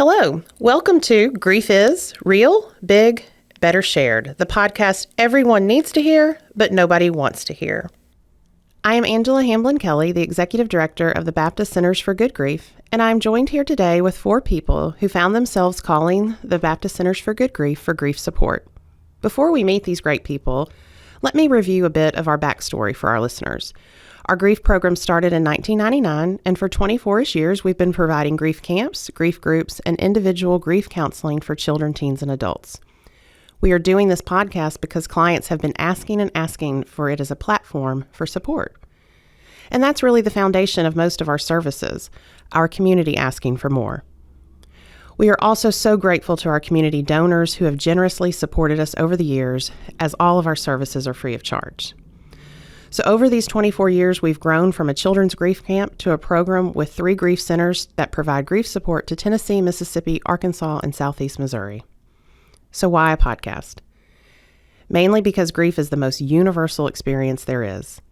Hello, welcome to Grief is Real, Big, Better Shared, the podcast everyone needs to hear, but nobody wants to hear. I am Angela Hamblin-Kelly, the Executive Director of the Baptist Centers for Good Grief, and I am joined here today with 4 people who found themselves calling the Baptist Centers for Good Grief for grief support. Before we meet these great people, let me review a bit of our backstory for our listeners. Our grief program started in 1999, and for 24-ish years, we've been providing grief camps, grief groups, and individual grief counseling for children, teens, and adults. We are doing this podcast because clients have been asking for it as a platform for support. And that's really the foundation of most of our services, our community asking for more. We are also so grateful to our community donors who have generously supported us over the years, as all of our services are free of charge. So over these 24 years, we've grown from a children's grief camp to a program with 3 grief centers that provide grief support to Tennessee, Mississippi, Arkansas, and Southeast Missouri. So why a podcast? Mainly because grief is the most universal experience there is.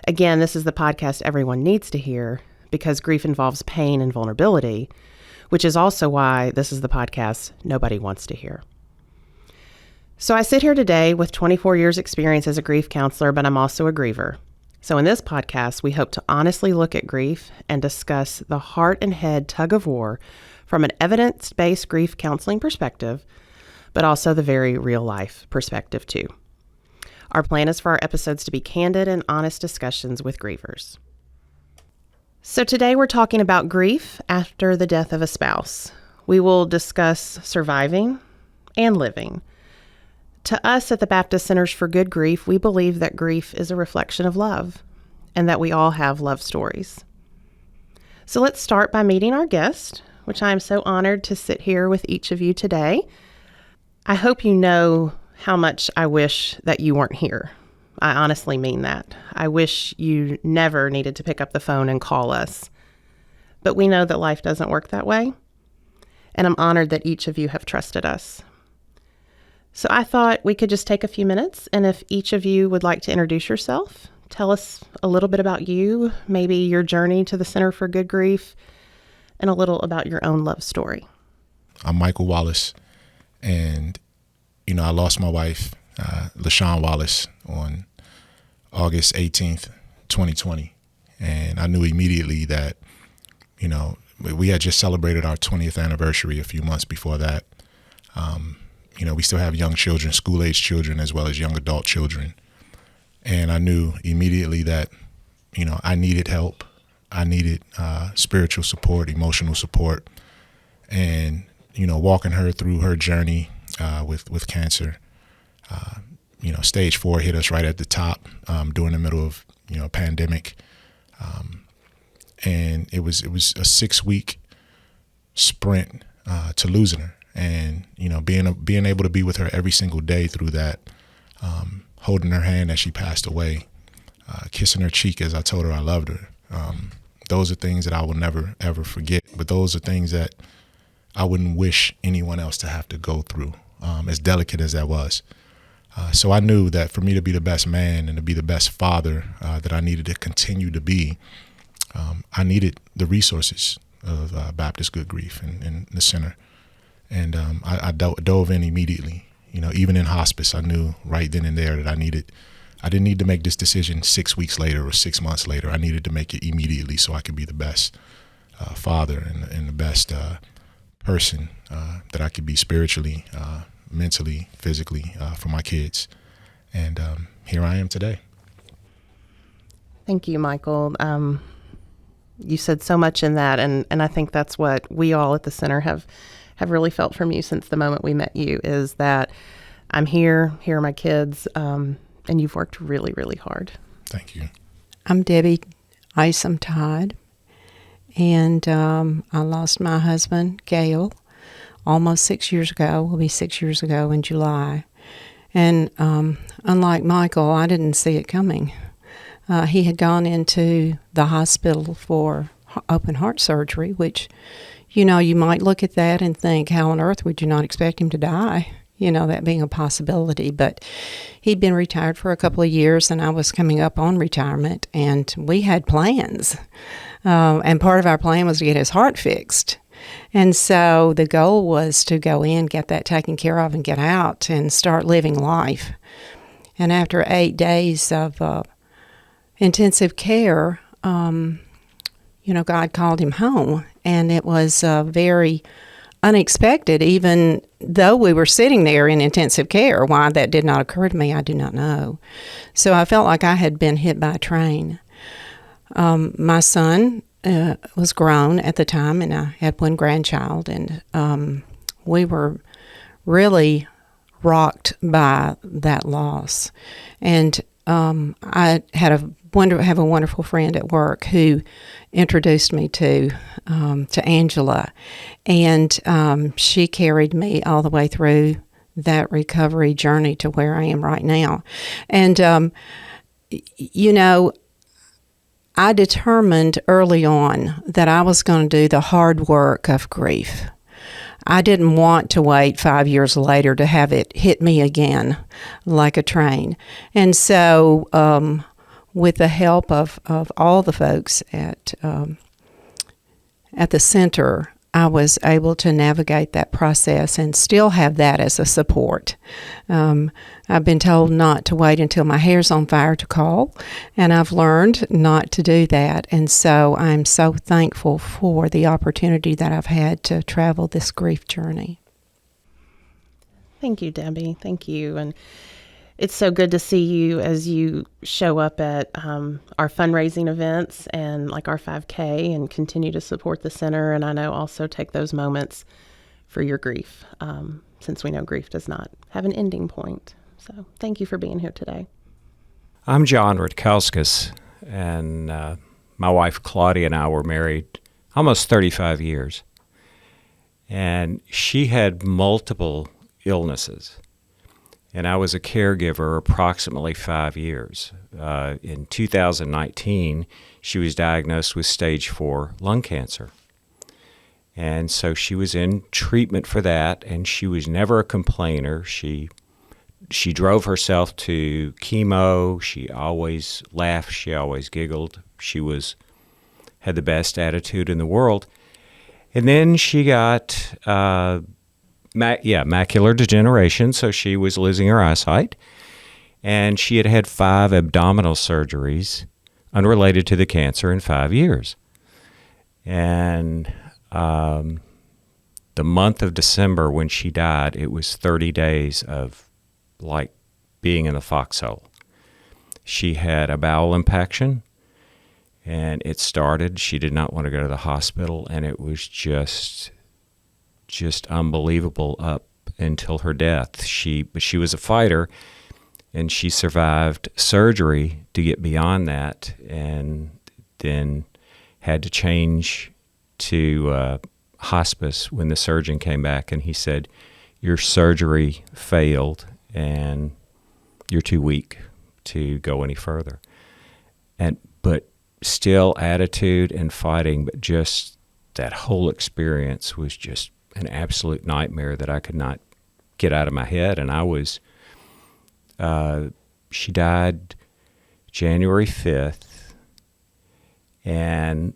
Again, this is the podcast everyone needs to hear because grief involves pain and vulnerability, which is also why this is the podcast nobody wants to hear. So I sit here today with 24 years experience as a grief counselor, but I'm also a griever. So in this podcast, we hope to honestly look at grief and discuss the heart and head tug of war from an evidence-based grief counseling perspective, but also the very real life perspective too. Our plan is for our episodes to be candid and honest discussions with grievers. So today we're talking about grief after the death of a spouse. We will discuss surviving and living. To us at the Baptist Centers for Good Grief, we believe that grief is a reflection of love and that we all have love stories. So let's start by meeting our guest, which I am so honored to sit here with each of you today. I hope you know how much I wish that you weren't here. I honestly mean that. I wish you never needed to pick up the phone and call us. But we know that life doesn't work that way, and I'm honored that each of you have trusted us. So I thought we could just take a few minutes, and if each of you would like to introduce yourself, tell us a little bit about you, maybe your journey to the Center for Good Grief, and a little about your own love story. I'm Michael Wallace, and, I lost my wife, LaShawn Wallace, on August 18th, 2020, and I knew immediately that, we had just celebrated our 20th anniversary a few months before that. We still have young children, school-age children, as well as young adult children. And I knew immediately that, I needed help. I needed spiritual support, emotional support, and, walking her through her journey with cancer. Stage 4 hit us right at the top during the middle of, a pandemic. And it was a 6-week sprint to losing her. And, being able to be with her every single day through that, holding her hand as she passed away, kissing her cheek as I told her I loved her. Those are things that I will never, ever forget. But those are things that I wouldn't wish anyone else to have to go through, as delicate as that was. So I knew that for me to be the best man and to be the best father that I needed to continue to be, I needed the resources of Baptist Good Grief and the center. And I dove in immediately. Even in hospice, I knew right then and there that I didn't need to make this decision 6 weeks later or 6 months later. I needed to make it immediately so I could be the best father and the best person that I could be spiritually, mentally, physically for my kids. And here I am today. Thank you, Michael. You said so much in that, and I think that's what we all at the center have really felt from you since the moment we met you, is that I'm here are my kids, and you've worked really, really hard. Thank you. I'm Debbie Isom Todd, and I lost my husband, Gail, almost 6 years ago. Will be 6 years ago in July. And unlike Michael, I didn't see it coming. He had gone into the hospital for open heart surgery, which, you might look at that and think, how on earth would you not expect him to die? That being a possibility. But he'd been retired for a couple of years, and I was coming up on retirement, and we had plans. And part of our plan was to get his heart fixed. And so the goal was to go in, get that taken care of, and get out and start living life. And after 8 days of intensive care, God called him home. And it was very unexpected, even though we were sitting there in intensive care. Why that did not occur to me, I do not know. So I felt like I had been hit by a train. My son was grown at the time, and I had one grandchild, and we were really rocked by that loss. And I had have a wonderful friend at work who introduced me to Angela, and she carried me all the way through that recovery journey to where I am right now. And I determined early on that I was going to do the hard work of grief. I didn't want to wait 5 years later to have it hit me again like a train. And so with the help of all the folks at the center, I was able to navigate that process and still have that as a support. I've been told not to wait until my hair's on fire to call, and I've learned not to do that. And so I'm so thankful for the opportunity that I've had to travel this grief journey. Thank you, Debbie. Thank you. And it's so good to see you as you show up at our fundraising events and like our 5K and continue to support the center. And I know also take those moments for your grief, since we know grief does not have an ending point. So thank you for being here today. I'm John Rutkowski, and my wife Claudia and I were married almost 35 years. And she had multiple illnesses. And I was a caregiver approximately 5 years. In 2019, she was diagnosed with stage 4 lung cancer. And so she was in treatment for that, and she was never a complainer. She drove herself to chemo. She always laughed. She always giggled. She had the best attitude in the world. And then she got macular degeneration, so she was losing her eyesight. And she had had 5 abdominal surgeries unrelated to the cancer in 5 years. And the month of December when she died, it was 30 days of like being in the foxhole. She had a bowel impaction, and it started. She did not want to go to the hospital, and it was just unbelievable up until her death. But she was a fighter, and she survived surgery to get beyond that, and then had to change to hospice when the surgeon came back, and he said, "Your surgery failed, and you're too weak to go any further." But still attitude and fighting, but just that whole experience was just an absolute nightmare that I could not get out of my head. And she died January 5th, and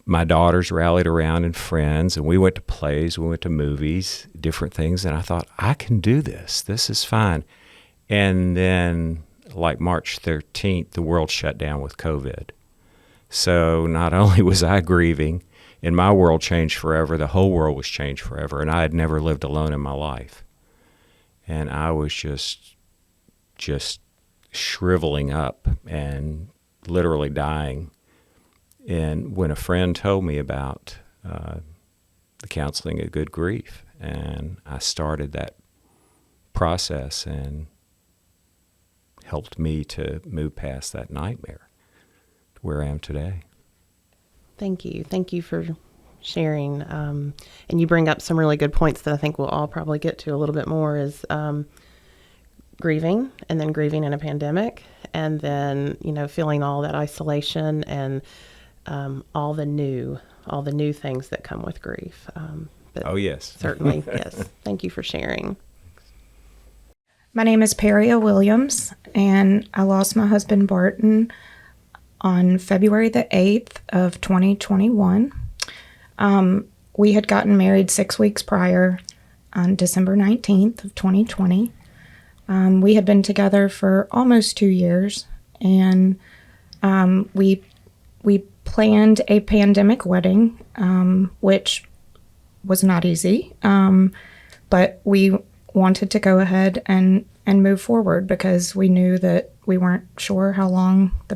my daughters rallied around and friends, and we went to plays, we went to movies, different things, and I thought, I can do this. This is fine. And then, like March 13th, the world shut down with COVID. So not only was I grieving, and my world changed forever, the whole world was changed forever, and I had never lived alone in my life. And I was just shriveling up and literally dying. And when a friend told me about the counseling of good grief, and I started that process, and helped me to move past that nightmare to where I am today. Thank you. Thank you for sharing. And you bring up some really good points that I think we'll all probably get to a little bit more is grieving, and then grieving in a pandemic, and then, feeling all that isolation and all the new things that come with grief. Oh, yes. Certainly, yes. Thank you for sharing. My name is Patricia Williams, and I lost my husband Barton on February the 8th of 2021. we had gotten married 6 weeks prior on December 19th of 2020. We had been together for almost 2 years, and we planned a pandemic wedding, which was not easy, but we wanted to go ahead and move forward because we knew that we weren't sure how long the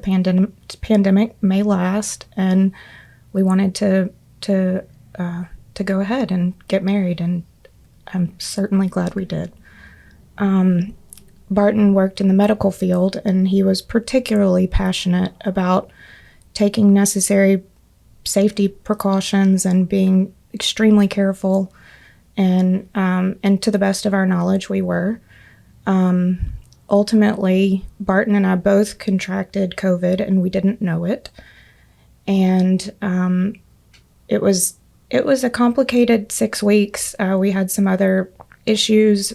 pandemic may last, and we wanted to go ahead and get married, and I'm certainly glad we did. Barton worked in the medical field, and he was particularly passionate about taking necessary safety precautions and being extremely careful. And to the best of our knowledge, we were. Ultimately, Barton and I both contracted COVID, and we didn't know it. And it was a complicated 6 weeks. We had some other issues.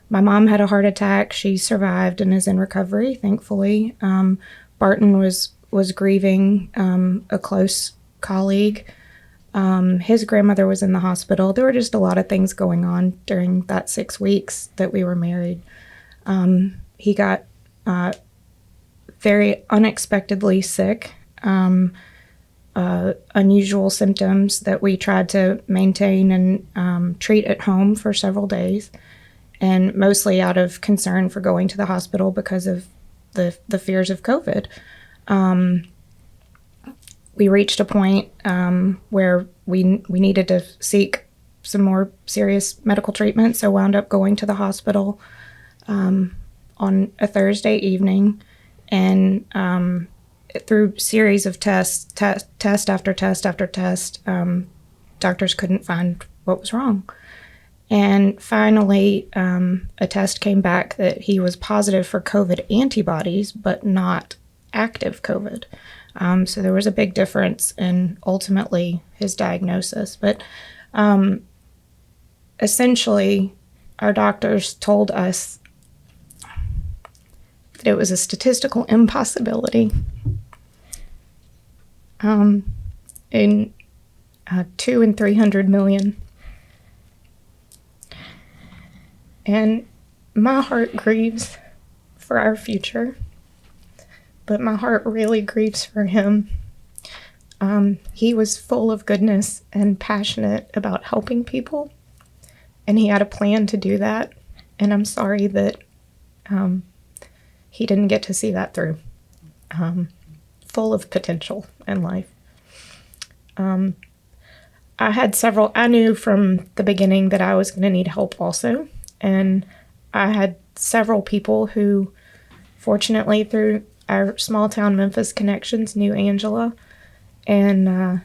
My mom had a heart attack. She survived and is in recovery, thankfully. Barton was grieving a close colleague. His grandmother was in the hospital. There were just a lot of things going on during that 6 weeks that we were married. He got very unexpectedly sick, unusual symptoms that we tried to maintain and treat at home for several days, and mostly out of concern for going to the hospital because of the fears of COVID. We reached a point where we needed to seek some more serious medical treatment, so wound up going to the hospital on a Thursday evening, and through series of test after test, doctors couldn't find what was wrong. And finally, a test came back that he was positive for COVID antibodies, but not active COVID. So there was a big difference in ultimately his diagnosis. But essentially, our doctors told us that it was a statistical impossibility in 2 and 300 million. And my heart grieves for our future, but my heart really grieves for him. He was full of goodness and passionate about helping people, and he had a plan to do that, and I'm sorry that he didn't get to see that through. Full of potential in life. I knew from the beginning that I was going to need help also, and I had several people who, fortunately through our small town Memphis connections, knew Angela and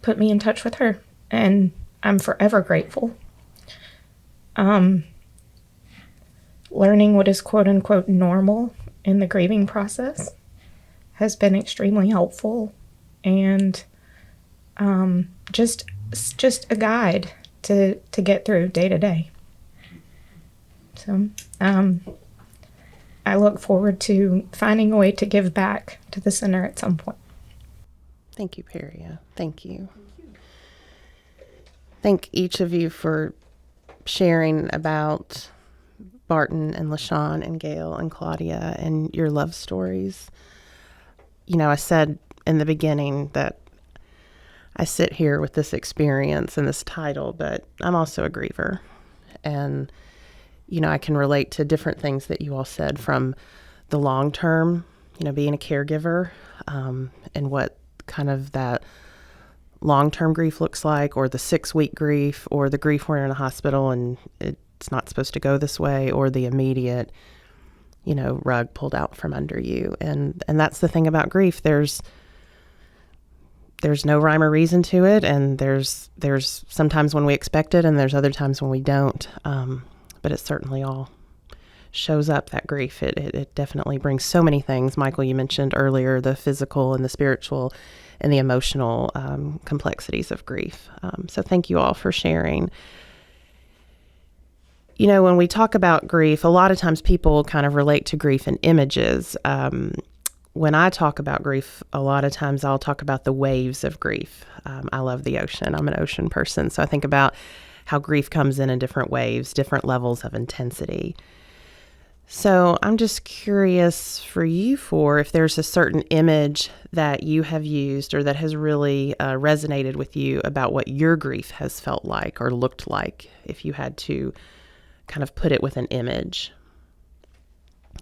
put me in touch with her, and I'm forever grateful. Learning what is quote unquote normal in the grieving process has been extremely helpful, and just a guide to get through day to day. So I look forward to finding a way to give back to the center at some point. Thank you, Paria. Thank you. Thank each of you for sharing about Barton and LaShawn and Gail and Claudia and your love stories. You know, I said in the beginning that I sit here with this experience and this title, but I'm also a griever. And, you know, I can relate to different things that you all said, from the long term, you know, being a caregiver, and what kind of that long-term grief looks like, or the 6-week grief, or the grief where you're in a hospital and it's not supposed to go this way, or the immediate, you know, rug pulled out from under you. And that's the thing about grief. There's no rhyme or reason to it, and there's sometimes when we expect it, and there's other times when we don't. But it certainly all shows up, that grief. It definitely brings so many things. Michael, you mentioned earlier the physical and the spiritual and the emotional complexities of grief. So thank you all for sharing. You know, when we talk about grief, a lot of times people kind of relate to grief in images. when I talk about grief, a lot of times I'll talk about the waves of grief. I love the ocean. I'm an ocean person. So I think about how grief comes in different waves, different levels of intensity. So I'm just curious for you if there's a certain image that you have used or that has really resonated with you about what your grief has felt like or looked like, if you had to kind of put it with an image.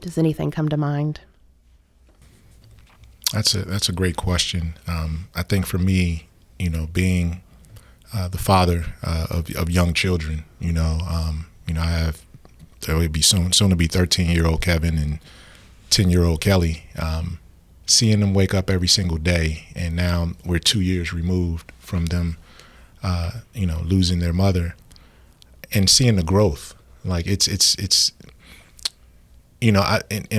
Does anything come to mind? That's a great question. I think for me, being the father of young children, I have, there would be soon to be 13-year-old Kevin and 10-year-old Kelly. Seeing them wake up every single day, and now we're 2 years removed from them, losing their mother, and seeing the growth. Like it's in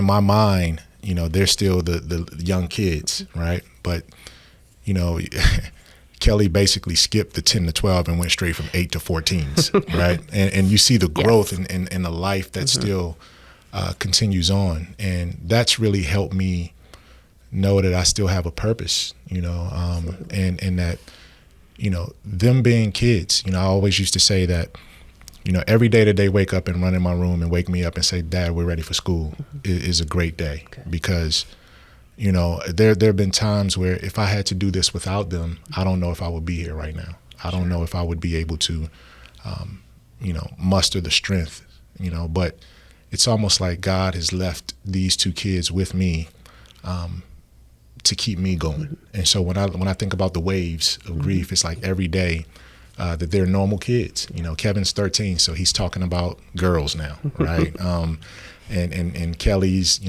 my mind, they're still the young kids, right? But Kelly basically skipped the 10 to 12 and went straight from 8 to 14s, right? And you see the growth in the life that still continues on. And that's really helped me know that I still have a purpose, and that, them being kids, I always used to say that, every day that they wake up and run in my room and wake me up and say, Dad, we're ready for school, is a great day. Okay. Because there have been times where if I had to do this without them, I don't know if I would be here right now. I don't know if I would be able to, muster the strength, but it's almost like God has left these two kids with me to keep me going. And so when I think about the waves of grief, it's like every day that they're normal kids. Kevin's 13, so he's talking about girls now, right? And Kelly's,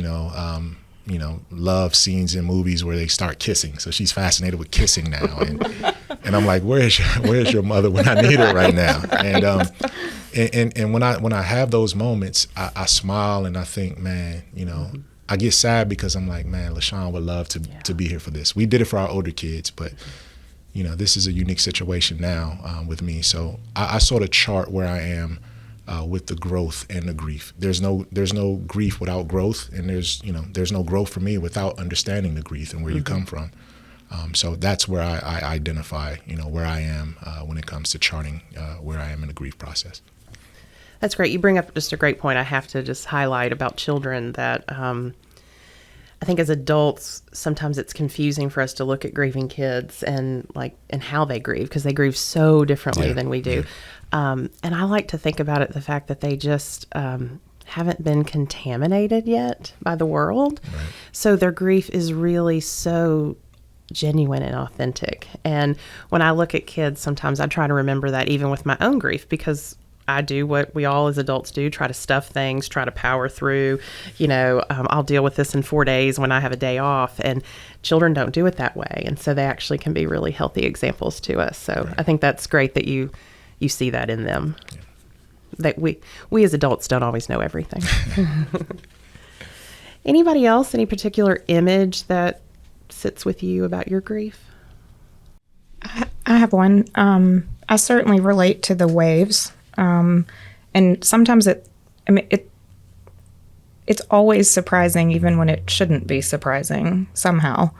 love scenes in movies where they start kissing. So she's fascinated with kissing now. And I'm like, where's your mother when I need her right now? And when I have those moments, I smile and I think, man, I get sad because I'm like, man, LaShawn would love to be here for this. We did it for our older kids, but this is a unique situation now with me. So I sort of chart where I am with the growth and the grief. There's no grief without growth, and there's no growth for me without understanding the grief and where you come from. So that's where I identify, where I am when it comes to charting where I am in the grief process. That's great. You bring up just a great point. I have to just highlight about children that I think as adults, sometimes it's confusing for us to look at grieving kids and how they grieve, because they grieve so differently than we do. And I like to think about it, the fact that they just haven't been contaminated yet by the world. Right. So their grief is really so genuine and authentic. And when I look at kids, sometimes I try to remember that even with my own grief, because I do what we all as adults do, try to stuff things, try to power through, I'll deal with this in 4 days when I have a day off, and children don't do it that way. And so they actually can be really healthy examples to us. So right. I think that's great that you see that in them, that we as adults don't always know everything. Anybody else, any particular image that sits with you about your grief? I have one. I certainly relate to the waves. And sometimes it's always surprising, even when it shouldn't be surprising somehow.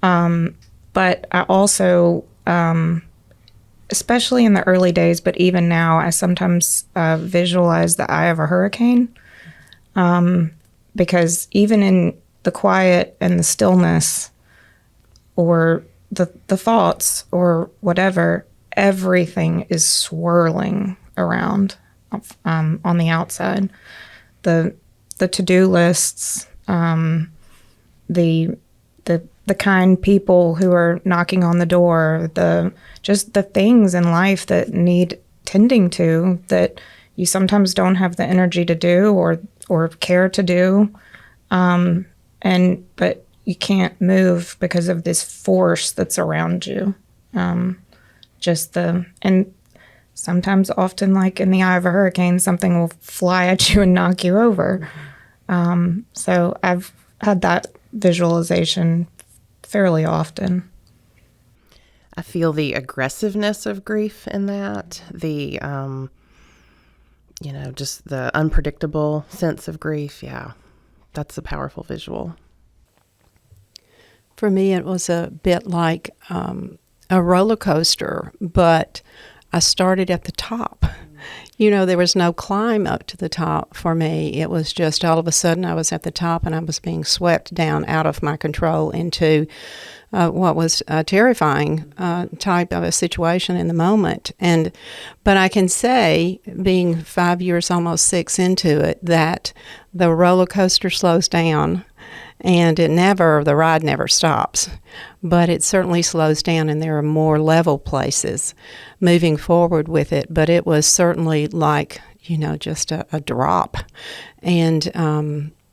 But I also, especially in the early days, but even now, I sometimes visualize the eye of a hurricane. Because even in the quiet and the stillness, or the thoughts or whatever, everything is swirling around on the outside. The to-do lists, the kind people who are knocking on the door, just the things in life that need tending to, that you sometimes don't have the energy to do or care to do, but you can't move because of this force that's around you. And sometimes, often, like in the eye of a hurricane, something will fly at you and knock you over. So I've had that visualization fairly often. I feel the aggressiveness of grief in that, the, just the unpredictable sense of grief. Yeah, that's a powerful visual. For me, it was a bit like a roller coaster, but I started at the top. You know, there was no climb up to the top for me. It was just all of a sudden I was at the top and I was being swept down out of my control into what was a terrifying type of a situation in the moment. But I can say, being 5 years, almost 6 into it, that the roller coaster slows down. And the ride never stops, but it certainly slows down and there are more level places moving forward with it. But it was certainly like, just a drop. And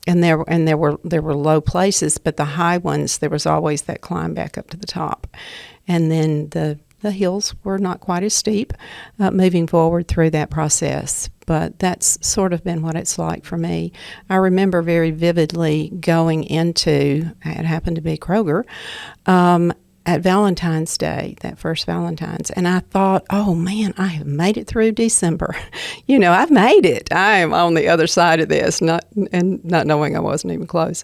there were low places, but the high ones, there was always that climb back up to the top. And then the hills were not quite as steep moving forward through that process. But that's sort of been what it's like for me. I remember very vividly going into, it happened to be Kroger, at Valentine's Day, that first Valentine's, and I thought, oh man, I have made it through December. I've made it. I am on the other side of this, not knowing I wasn't even close.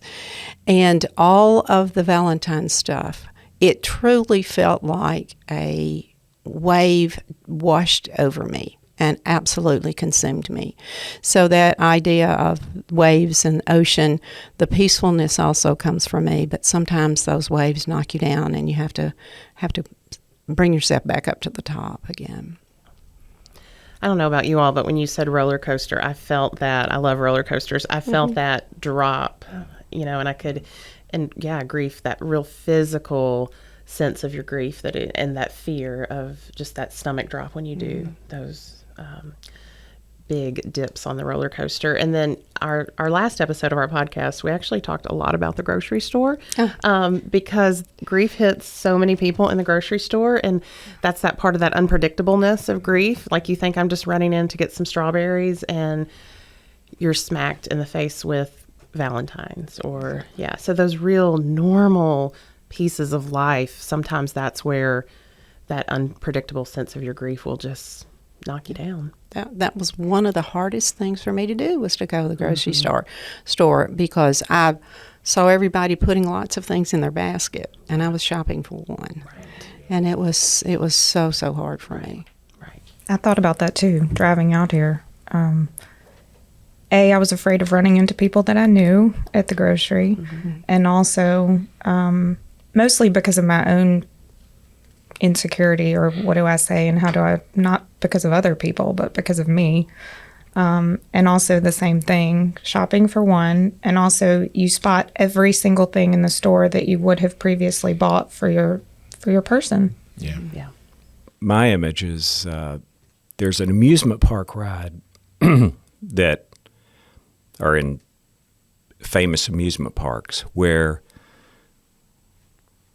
And all of the Valentine's stuff, it truly felt like a wave washed over me and absolutely consumed me. So that idea of waves and ocean, the peacefulness also comes from me, but sometimes those waves knock you down and you have to bring yourself back up to the top again. I don't know about you all, but when you said roller coaster, I felt that. I love roller coasters. I felt that drop, and grief, that real physical sense of your grief, and that fear of just that stomach drop when you do those big dips on the roller coaster. And then our last episode of our podcast, we actually talked a lot about the grocery store because grief hits so many people in the grocery store, and that's that part of that unpredictableness of grief. Like, you think I'm just running in to get some strawberries and you're smacked in the face with Valentine's so those real normal pieces of life, sometimes that's where that unpredictable sense of your grief will just knock you down. That was one of the hardest things for me to do, was to go to the grocery store because I saw everybody putting lots of things in their basket, and I was shopping for one. Right. And it was so hard for me. Right. I thought about that too, driving out here. I was afraid of running into people that I knew at the grocery, and also mostly because of my own insecurity, or what do I say, and how do I, not because of other people, but because of me. And also the same thing, shopping for one, and also you spot every single thing in the store that you would have previously bought for your person. Yeah. My image is there's an amusement park ride that are in famous amusement parks where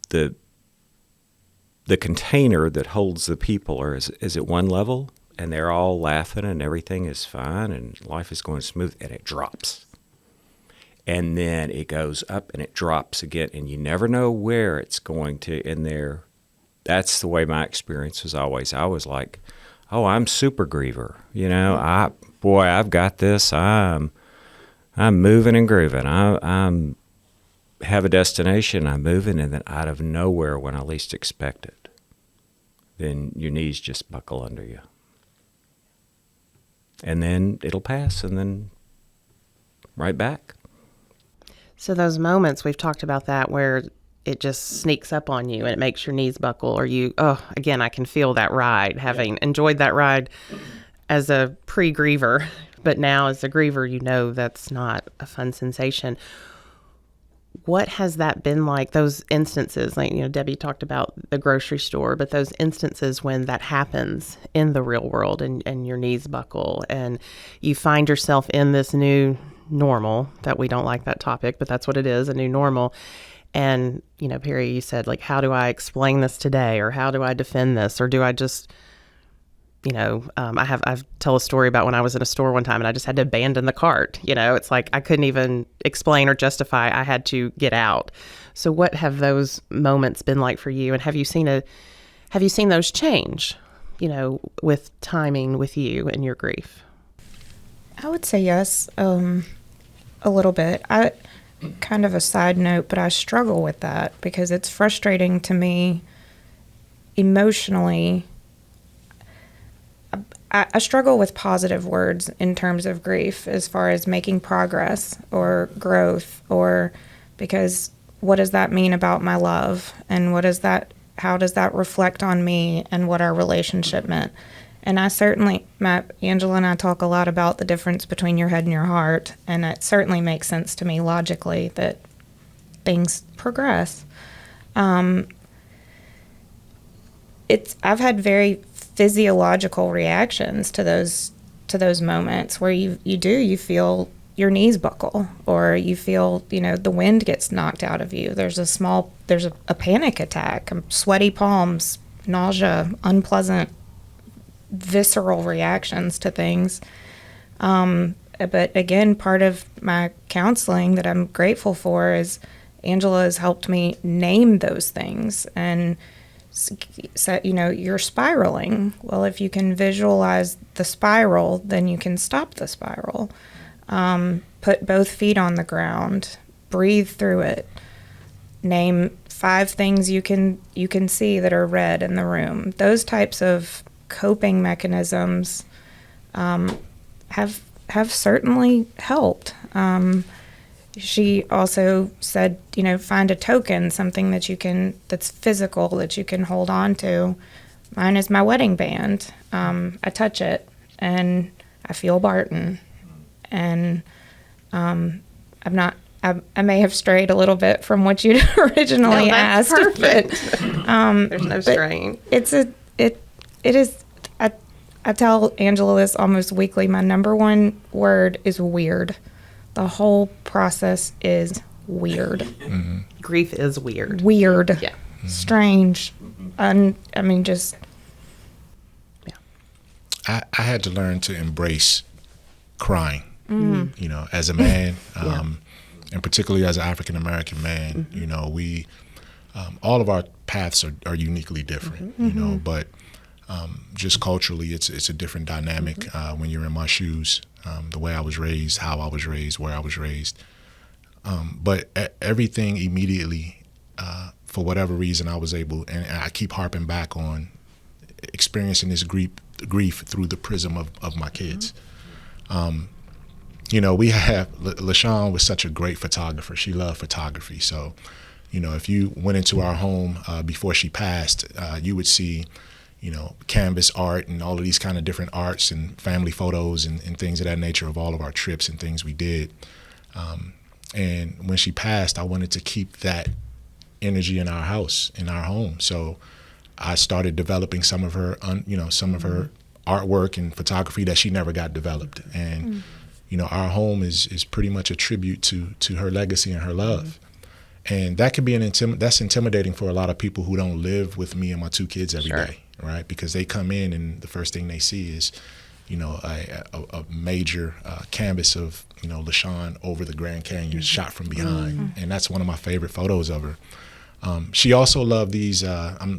the container that holds the people is at one level, and they're all laughing and everything is fine and life is going smooth, and it drops. And then it goes up and it drops again, and you never know where it's going to in there. That's the way my experience was always. I was like, oh, I'm super griever. I've got this. I'm moving and grooving. I'm have a destination, I'm moving, and then out of nowhere, when I least expect it, then your knees just buckle under you. And then it'll pass, and then right back. So those moments, we've talked about that, where it just sneaks up on you and it makes your knees buckle, or again, I can feel that ride, having enjoyed that ride as a pre-griever, but now as a griever, that's not a fun sensation. What has that been like, those instances? Like, Debbie talked about the grocery store, but those instances when that happens in the real world and your knees buckle and you find yourself in this new normal, that we don't like that topic, but that's what it is, a new normal. And, Perry, you said, like, how do I explain this today? Or how do I defend this? Or do I just, I've tell a story about when I was in a store one time and I just had to abandon the cart. It's like I couldn't even explain or justify. I had to get out. So what have those moments been like for you? And have you seen those change, with timing with you and your grief? I would say yes, a little bit. kind of a side note, but I struggle with that because it's frustrating to me emotionally. I struggle with positive words in terms of grief as far as making progress or growth, or because what does that mean about my love, and how does that reflect on me and what our relationship meant? And I certainly, Angela and I talk a lot about the difference between your head and your heart, and it certainly makes sense to me logically that things progress. I've had very physiological reactions to those moments where you feel your knees buckle, or you feel, the wind gets knocked out of you. There's a panic attack, sweaty palms, nausea, unpleasant, visceral reactions to things. But again, part of my counseling that I'm grateful for is Angela has helped me name those things and say, you're spiraling. Well, if you can visualize the spiral, then you can stop the spiral. Put both feet on the ground, breathe through it, name 5 things you can see that are red in the room. Those types of coping mechanisms have certainly helped. She also said, find a token, something that's physical, that you can hold on to. Mine is my wedding band. I touch it and I feel Barton. And I may have strayed a little bit from what you'd originally asked. Perfect. There's no straying. It is. I tell Angela this almost weekly. My number one word is weird. The whole process is weird. Mm-hmm. Grief is weird. Weird. Yeah. Mm-hmm. Strange. Just. I had to learn to embrace crying. Mm-hmm. As a man, and particularly as an African American man, we all of our paths are uniquely different. But just culturally, it's a different dynamic when you're in my shoes. The way I was raised, how I was raised, where I was raised. But everything immediately, for whatever reason, I was able, and I keep harping back on experiencing this grief through the prism of my kids. We have, LaShawn was such a great photographer. She loved photography. So, if you went into our home before she passed, you would see, canvas art and all of these kind of different arts and family photos and things of that nature of all of our trips and things we did. And when she passed, I wanted to keep that energy in our house, in our home. So I started developing some of her artwork and photography that she never got developed. And our home is pretty much a tribute to her legacy and her love. And that can be that's intimidating for a lot of people who don't live with me and my 2 kids every day, right? Because they come in and the first thing they see is, a major canvas of, LaShawn over the Grand Canyon shot from behind. And that's one of my favorite photos of her. She also loved these, I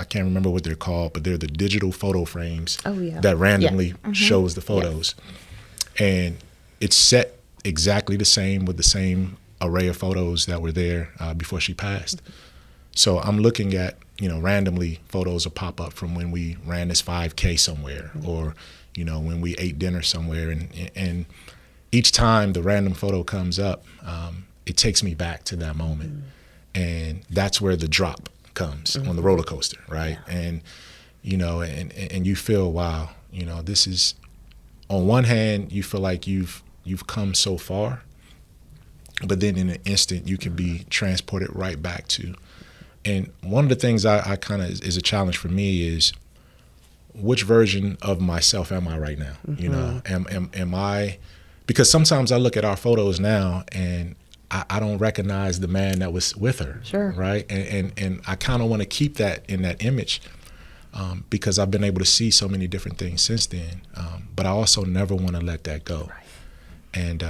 can't remember what they're called, but they're the digital photo frames that randomly shows the photos. And it's set exactly the same with the same array of photos that were there before she passed. So I'm looking at, randomly photos will pop up from when we ran this 5K somewhere, or, when we ate dinner somewhere. And each time the random photo comes up, it takes me back to that moment. And that's where the drop comes on the roller coaster, right? And, and you feel, wow, this is, on one hand, you feel like you've come so far, but then in an instant you can be transported right back to. And one of the things I kind of is a challenge for me is, which version of myself am I right now? Am I, because sometimes I look at our photos now and I don't recognize the man that was with her. Sure. Right. And I kind of want to keep that in that image. Because I've been able to see so many different things since then, but I also never want to let that go. Right. And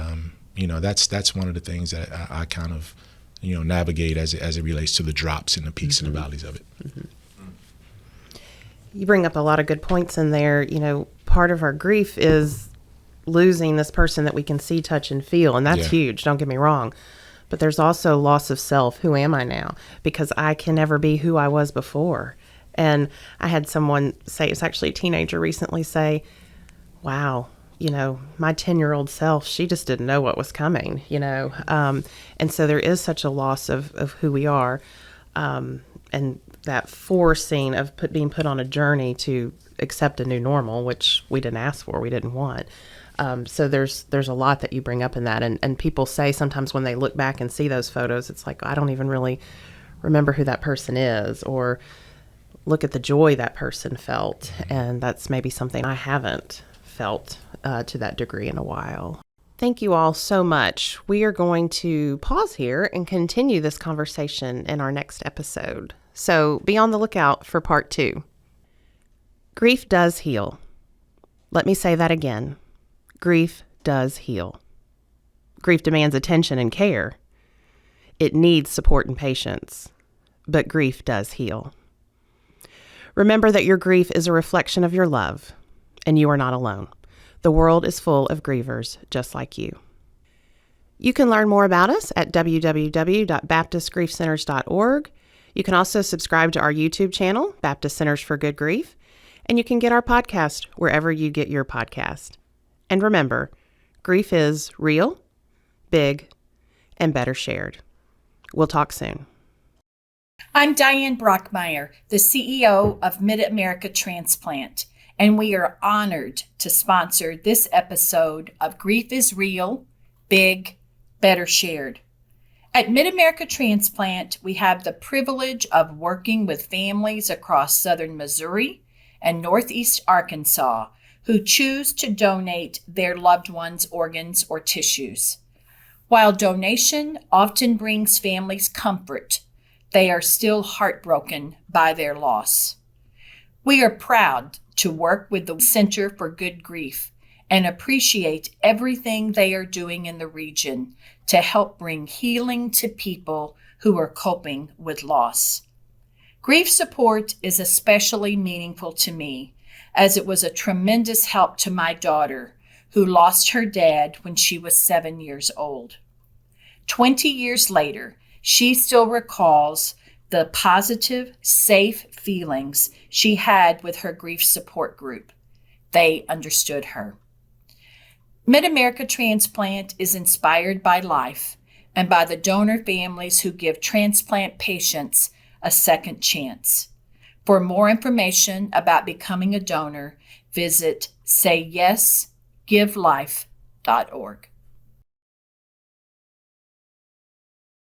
that's one of the things that I kind of navigate as it relates to the drops and the peaks and the valleys of it. You bring up a lot of good points in there. Part of our grief is losing this person that we can see, touch, and feel, and that's huge. Don't get me wrong. but there's also loss of self. Who am I now? Because I can never be who I was before. And I had someone say, it's actually a teenager recently say, wow, my 10-year-old self, she just didn't know what was coming, and so there is such a loss of who we are, and that forcing of being put on a journey to accept a new normal, which we didn't ask for, we didn't want. So there's a lot that you bring up in that, and people say sometimes when they look back and see those photos, it's like, I don't even really remember who that person is, or look at the joy that person felt, and that's maybe something I haven't felt to that degree in a while. Thank you all so much. We are going to pause here and continue this conversation in our next episode. So be on the lookout for part 2. Grief does heal. Let me say that again. Grief does heal. Grief demands attention and care. It needs support and patience, but grief does heal. Remember that your grief is a reflection of your love, and you are not alone. The world is full of grievers just like you. You can learn more about us at www.baptistgriefcenters.org. You can also subscribe to our YouTube channel, Baptist Centers for Good Grief, and you can get our podcast wherever you get your podcast. And remember, grief is real, big, and better shared. We'll talk soon. I'm Diane Brockmeyer, the CEO of Mid-America Transplant, and we are honored to sponsor this episode of Grief is Real, Big, Better Shared. At Mid-America Transplant, we have the privilege of working with families across southern Missouri and northeast Arkansas who choose to donate their loved ones' organs or tissues. While donation often brings families comfort, they are still heartbroken by their loss. We are proud to work with the Center for Good Grief and appreciate everything they are doing in the region to help bring healing to people who are coping with loss. Grief support is especially meaningful to me, as it was a tremendous help to my daughter, who lost her dad when she was 7 years old. 20 years later, she still recalls the positive, safe feelings she had with her grief support group. They understood her. Mid-America Transplant is inspired by life and by the donor families who give transplant patients a second chance. For more information about becoming a donor, visit sayyesgivelife.org.